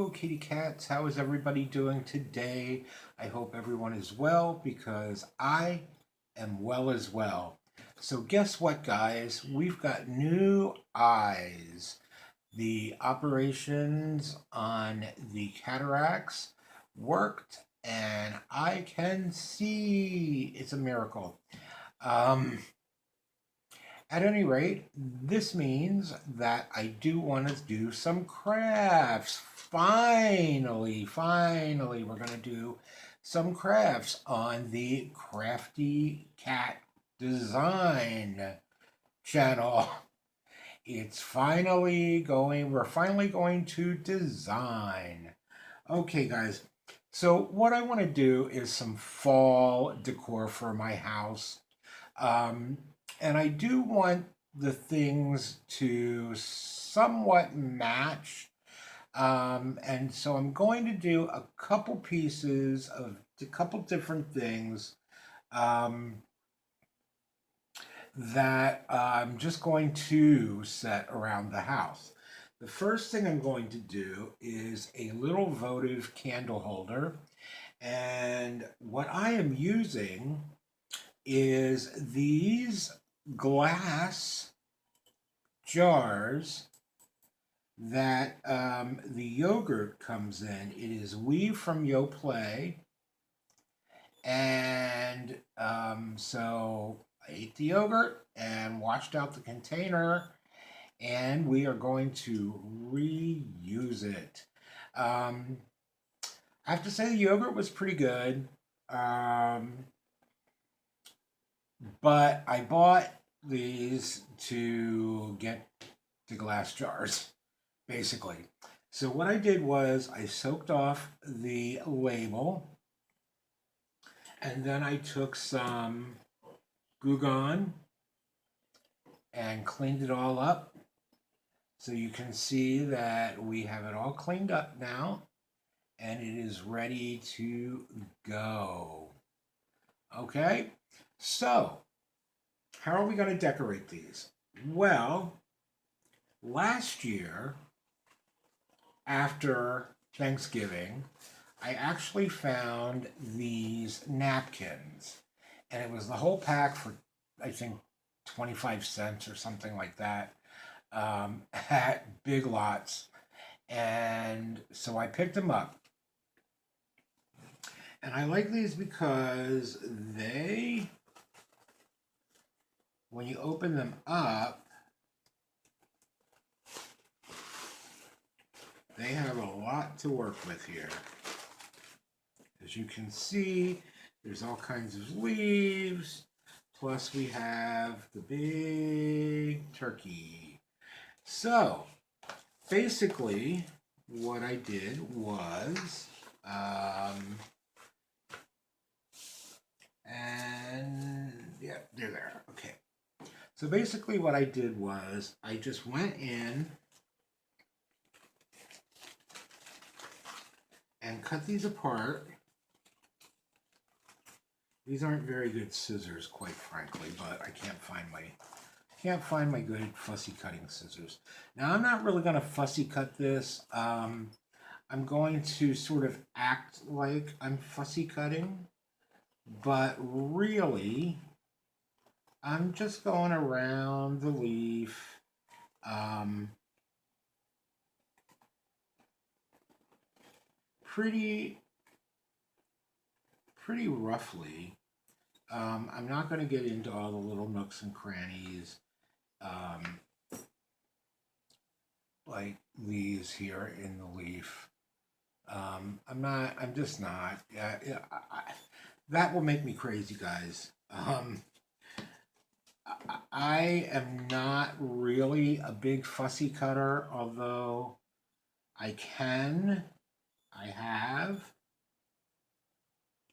Hello, kitty cats. How is everybody doing today? I hope everyone is well because I am well as well. So, guess what, guys? We've got new eyes. The operations on the cataracts worked, and I can see. It's a miracle. Um, at any rate, this means that I do want to do some crafts. Finally, we're going to do some crafts on the Crafty Cat Design channel. We're finally going to design. Okay, guys. So, what I want to do is some fall decor for my house. Um, and I do want the things to somewhat match. And so I'm going to do a couple pieces of a couple different things um, that I'm just going to set around the house. The first thing I'm going to do is a little votive candle holder. And what I am using is these glass jars that the yogurt comes in. It is We from YoPlay. And so I ate the yogurt and washed out the container, and we are going to reuse it. I have to say the yogurt was pretty good. But I bought these to get the glass jars, basically. So what I did was I soaked off the label, and then I took some Goo Gone and cleaned it all up. So you can see that we have it all cleaned up now, and it is ready to go. Okay? So, how are we going to decorate these? Well, last year, after Thanksgiving, I actually found these napkins. And it was the whole pack for, I think, 25 cents or something like that at Big Lots. And so I picked them up. And I like these because when you open them up, they have a lot to work with here. As you can see, there's all kinds of leaves, plus we have the big turkey. So, basically, what I did was, and yeah, they're there. Okay. So basically what I did was I just went in and cut these apart. These aren't very good scissors, quite frankly, but I can't find my good fussy cutting scissors. Now I'm not really going to fussy cut this. I'm going to sort of act like I'm fussy cutting, but really I'm just going around the leaf. Pretty roughly. I'm not going to get into all the little nooks and crannies like these here in the leaf. I'm just not. That will make me crazy, guys. I am not really a big fussy cutter, although I have,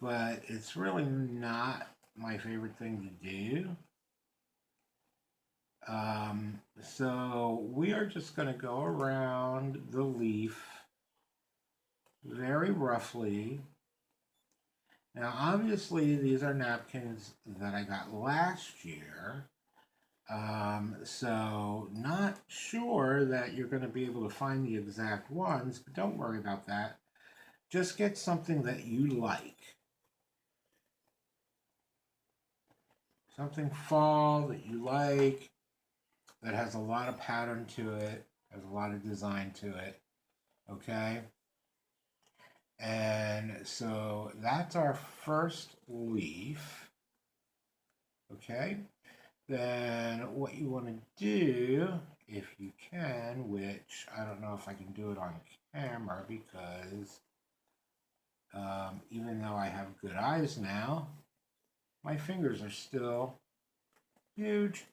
but it's really not my favorite thing to do. So we are just going to go around the leaf very roughly. Now, obviously, these are napkins that I got last year, So not sure that you're going to be able to find the exact ones, but don't worry about that. Just get something that you like. Something fall that you like, that has a lot of pattern to it, has a lot of design to it, okay? And so that's our first leaf, okay? Then what you want to do, if you can, which I don't know if I can do it on camera because even though I have good eyes now, my fingers are still huge.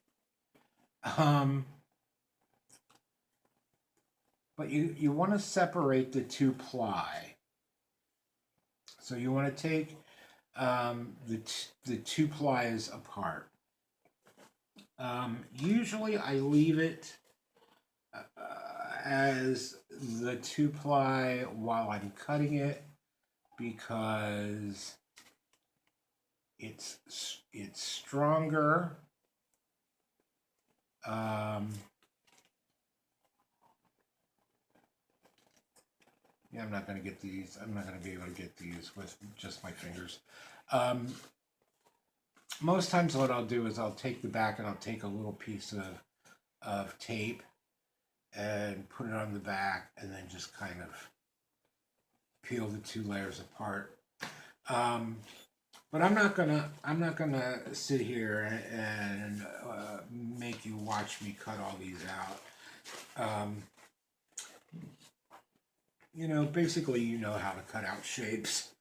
But you want to separate the two ply. So you want to take the two plies apart. Usually I leave it as the two ply while I'm cutting it because it's stronger. Yeah, I'm not going to get these. I'm not going to be able to get these with just my fingers. Most times what I'll do is I'll take the back and I'll take a little piece of tape and put it on the back and then just kind of peel the two layers apart. But I'm not gonna sit here and make you watch me cut all these out. You know, basically, you know how to cut out shapes.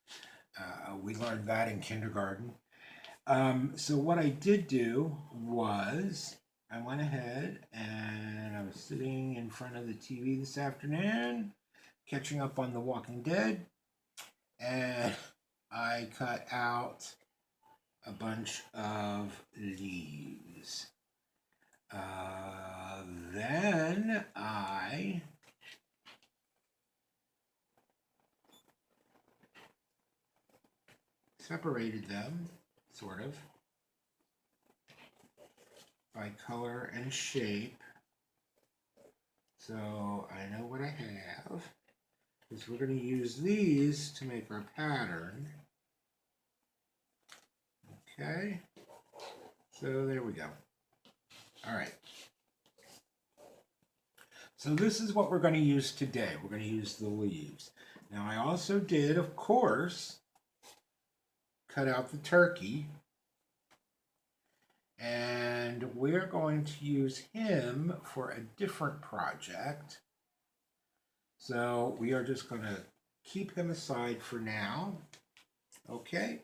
We learned that in kindergarten. So what I did do was I went ahead and I was sitting in front of the TV this afternoon, catching up on The Walking Dead, and I cut out a bunch of leaves. Then I separated them, sort of, by color and shape. So I know what I have, because we're going to use these to make our pattern. Okay, so there we go. All right. So this is what we're going to use today. We're going to use the leaves. Now I also did, of course, cut out the turkey. And we're going to use him for a different project. So we are just going to keep him aside for now. Okay?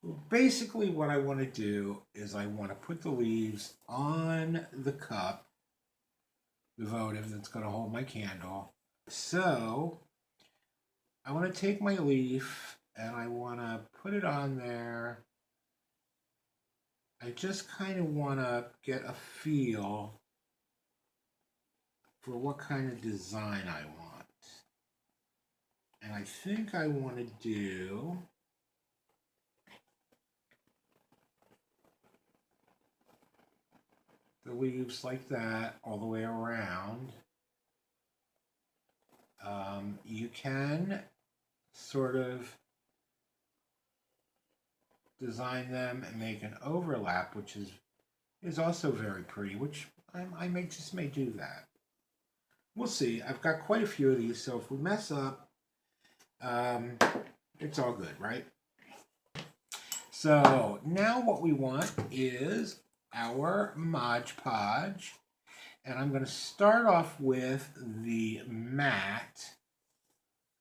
Well, basically what I want to do is I want to put the leaves on the cup, the votive that's going to hold my candle. So I want to take my leaf and I want to put it on there. I just kind of want to get a feel for what kind of design I want. And I think I want to do the leaves like that all the way around. You can sort of design them and make an overlap, which is also very pretty, which I may do that. We'll see. I've got quite a few of these, so if we mess up, it's all good, right? So now what we want is our Mod Podge, and I'm going to start off with the matte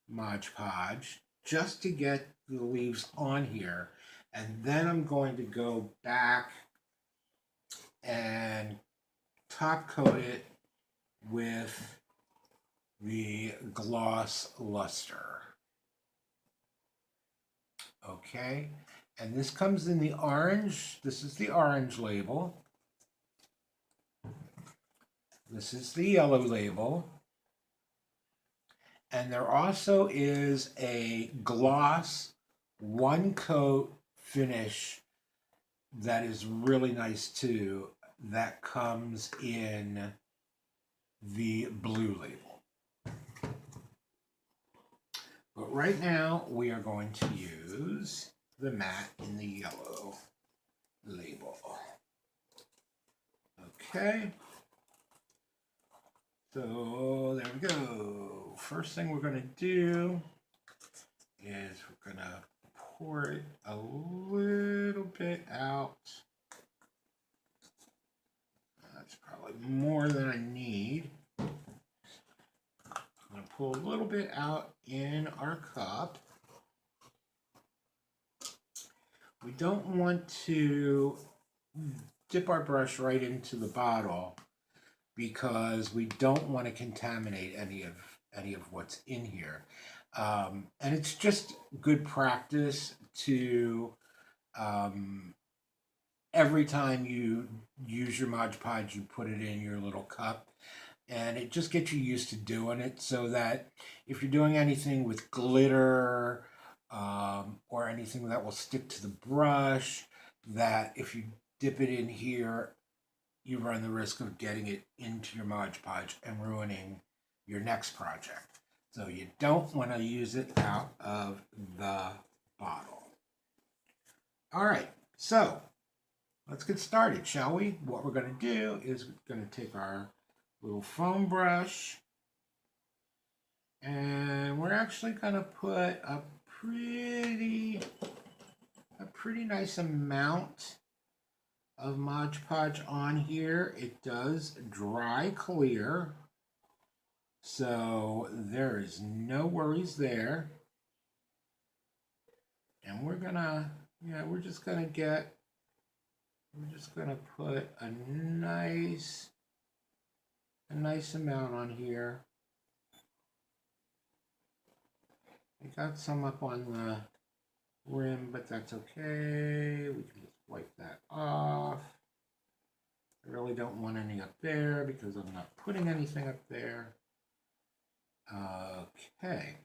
Mod Podge just to get the leaves on here, and then I'm going to go back and top coat it with the gloss luster. Okay, and this comes in the orange. This is the orange label. This is the yellow label. And there also is a gloss one coat finish that is really nice too. that comes in the blue label. But right now we are going to use the matte in the yellow label. Okay. So there we go. First thing we're going to do is we're going to pour it a little bit out. That's probably more than I need. I'm going to pull a little bit out in our cup. We don't want to dip our brush right into the bottle because we don't want to contaminate any of what's in here. And it's just good practice to every time you use your Mod Podge, you put it in your little cup, and it just gets you used to doing it, so that if you're doing anything with glitter or anything that will stick to the brush, that if you dip it in here, you run the risk of getting it into your Mod Podge and ruining your next project. So you don't want to use it out of the bottle. All right, so let's get started, shall we? What we're going to do is we're going to take our little foam brush, and we're actually going to put a pretty nice amount of Mod Podge on here. It does dry clear, so there is no worries there. And we're just gonna put a nice amount on here. I got some up on the rim, but that's okay. We can just wipe that off. I really don't want any up there because I'm not putting anything up there. Okay.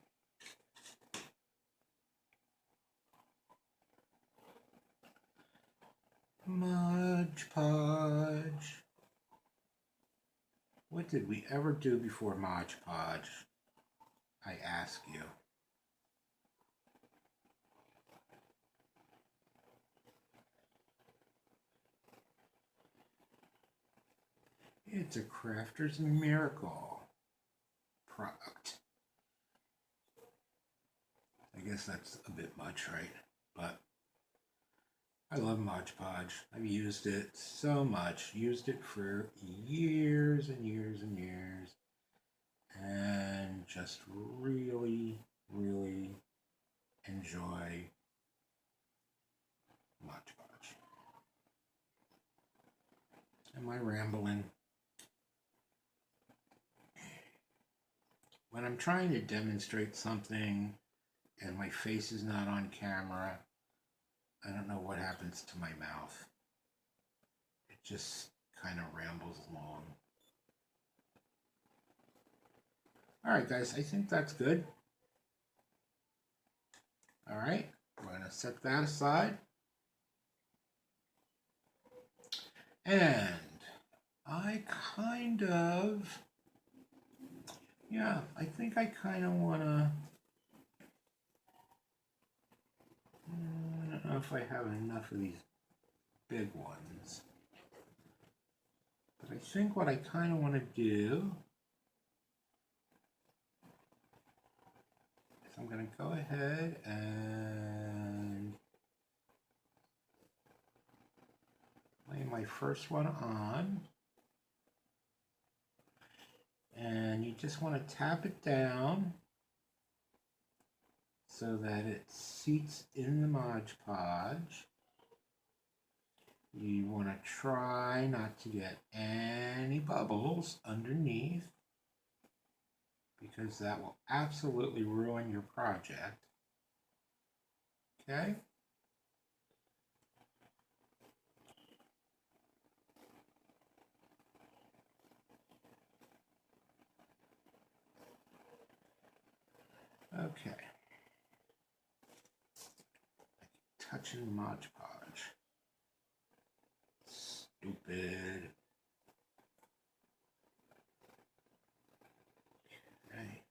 Mod Podge. What did we ever do before Mod Podge? I ask you. It's a Crafter's Miracle product. I guess that's a bit much, right? But I love Mod Podge. I've used it so much. Used it for years and years and years. And just really, really enjoy Mod Podge. Am I rambling? When I'm trying to demonstrate something and my face is not on camera, I don't know what happens to my mouth. It just kind of rambles along. All right, guys, I think that's good. All right, we're going to set that aside. And I think I kind of want to, I don't know if I have enough of these big ones, but I think what I kind of want to do is I'm going to go ahead and lay my first one on. And you just want to tap it down so that it seats in the Mod Podge. You want to try not to get any bubbles underneath, because that will absolutely ruin your project. Okay? Okay. Touching the Mod Podge. Stupid. Okay.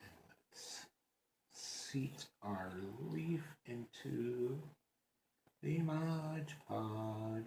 And let's seat our leaf into the Mod Podge.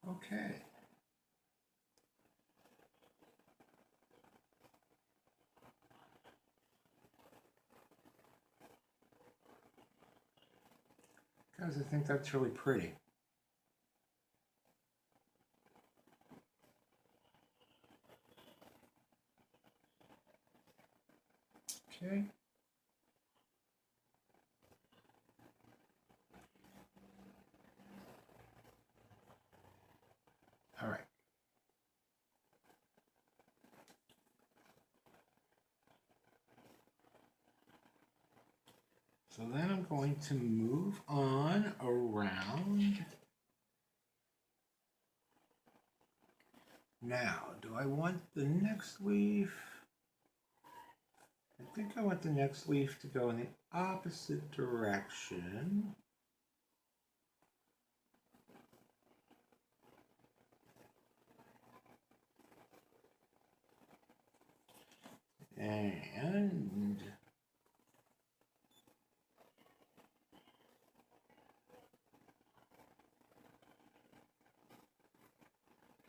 Okay. Guys, I think that's really pretty. Okay. All right. So then I'm going to move on around. Now, do I want the next leaf? I think I want the next leaf to go in the opposite direction. And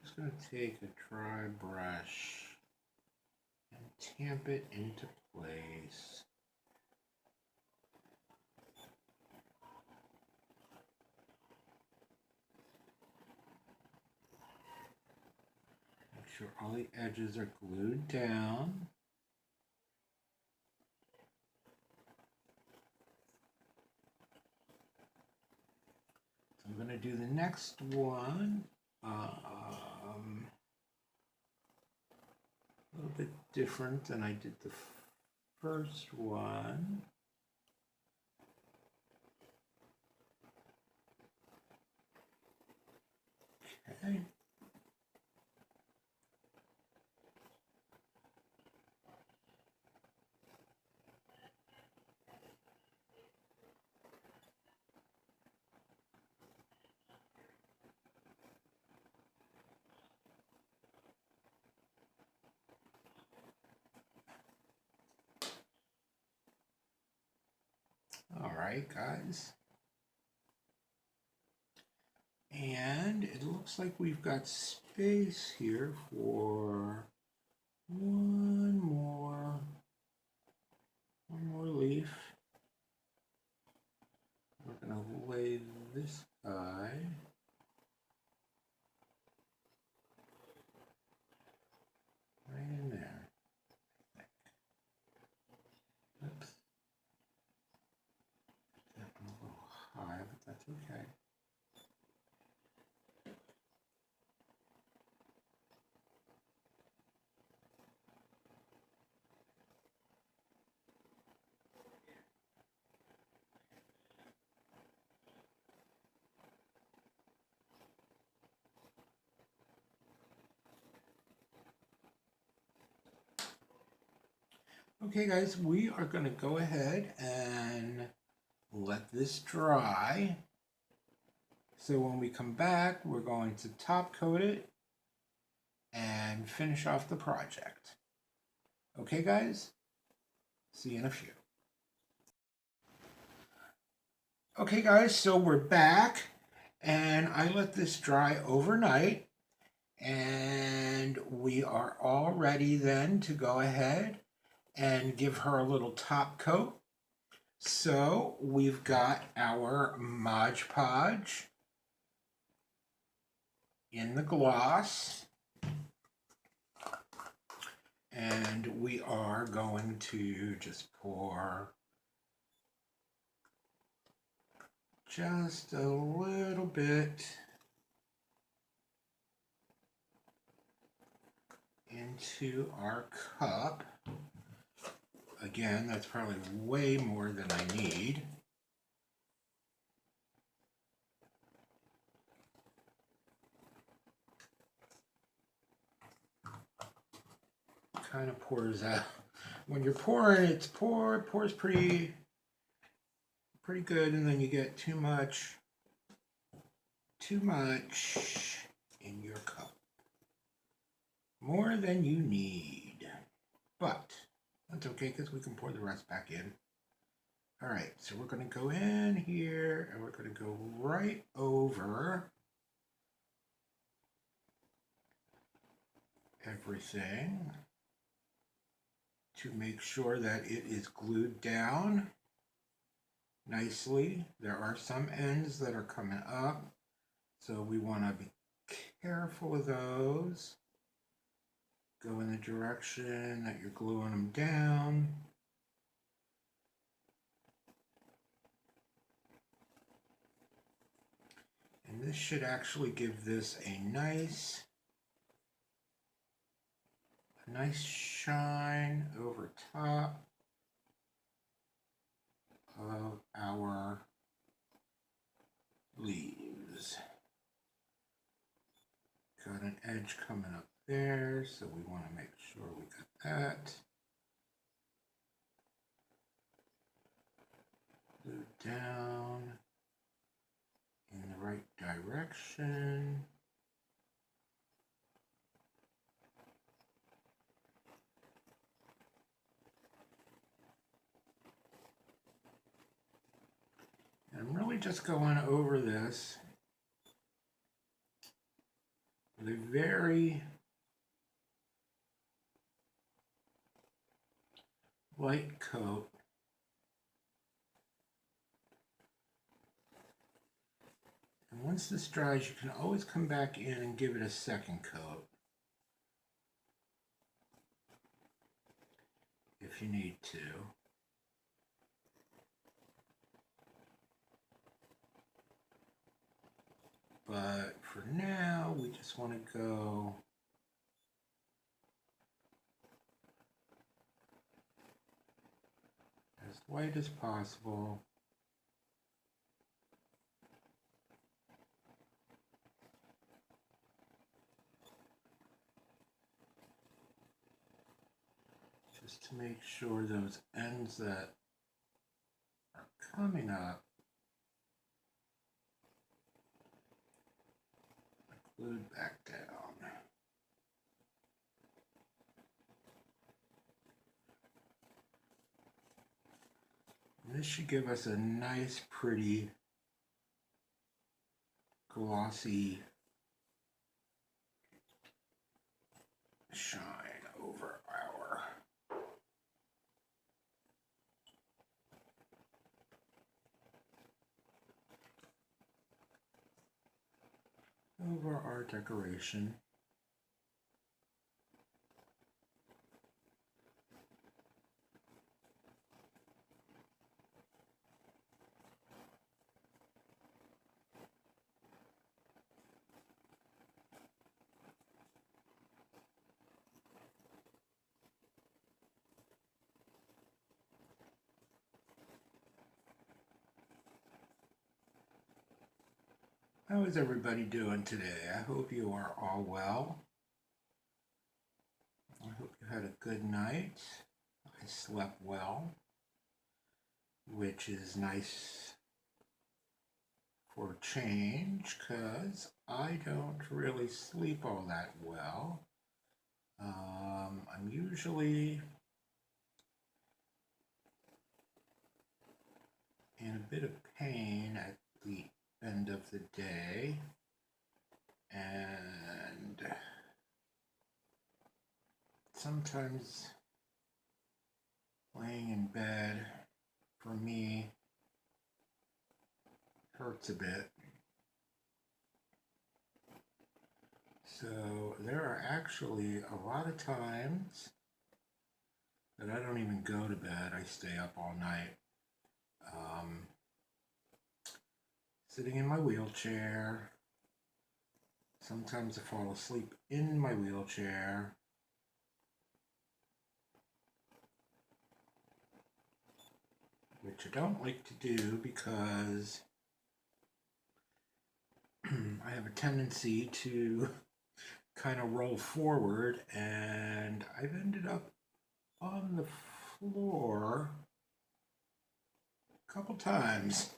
just going to take a dry brush and tamp it into place. Make sure all the edges are glued down. So I'm going to do the next one. A little bit different than I did the first one. Okay. All right, guys. And it looks like we've got space here for one more leaf. We're going to lay this guy right in there. Oops. That one a little high, but that's okay. Okay, guys, we are going to go ahead and let this dry. So when we come back, we're going to top coat it and finish off the project. Okay, guys? See you in a few. Okay, guys, so we're back, and I let this dry overnight, and we are all ready then to go ahead and give her a little top coat. So we've got our Mod Podge in the gloss, and we are going to just pour just a little bit into our cup. Again, that's probably way more than I need. Kind of pours out. When you're pouring, it pours pretty good, and then you get too much in your cup. More than you need. But that's okay because we can pour the rest back in. All right, so we're going to go in here and we're going to go right over everything to make sure that it is glued down nicely. There are some ends that are coming up, so we want to be careful of those. Go in the direction that you're gluing them down. And this should actually give this a nice shine over top of our leaves. Got an edge coming up there, so we want to make sure we got that. Glue down in the right direction. And I'm really just going over this with a very light coat. And once this dries, you can always come back in and give it a second coat if you need to. But for now, we just want to go as light as possible. Just to make sure those ends that are coming up are glued back down. And this should give us a nice, pretty, glossy shine over our decoration. How is everybody doing today? I hope you are all well. I hope you had a good night. I slept well, which is nice for a change because I don't really sleep all that well. I'm usually in a bit of pain at the end of the day, and sometimes laying in bed for me hurts a bit. So there are actually a lot of times that I don't even go to bed. I stay up all night. Sitting in my wheelchair. Sometimes I fall asleep in my wheelchair. which I don't like to do because I have a tendency to kind of roll forward, and I've ended up on the floor a couple times.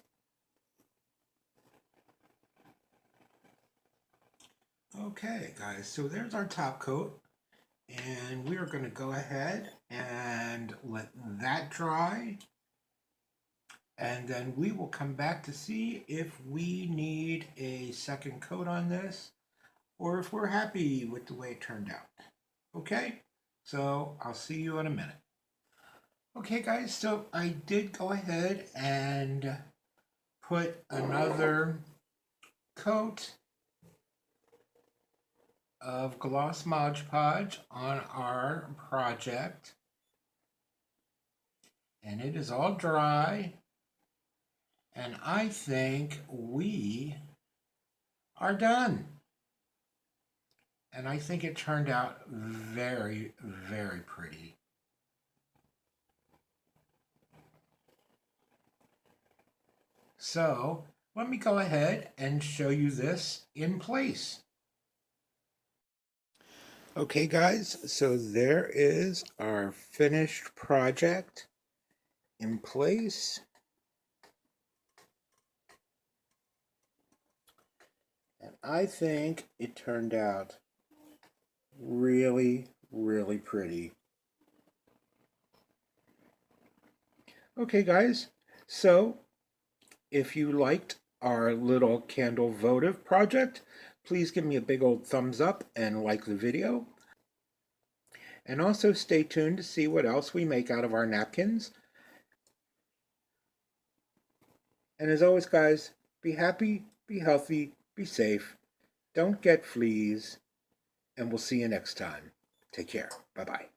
Okay, guys, so there's our top coat, and we are going to go ahead and let that dry, and then we will come back to see if we need a second coat on this or if we're happy with the way it turned out. Okay, so I'll see you in a minute. Okay, guys, so I did go ahead and put another coat of gloss Mod Podge on our project, and it is all dry, and I think we are done. And I think it turned out very, very pretty. So let me go ahead and show you this in place. Okay, guys, so there is our finished project in place. And I think it turned out really, really pretty. Okay, guys, so if you liked our little candle votive project, please give me a big old thumbs up and like the video. And also stay tuned to see what else we make out of our napkins. And as always, guys, be happy, be healthy, be safe, don't get fleas, and we'll see you next time. Take care. Bye-bye.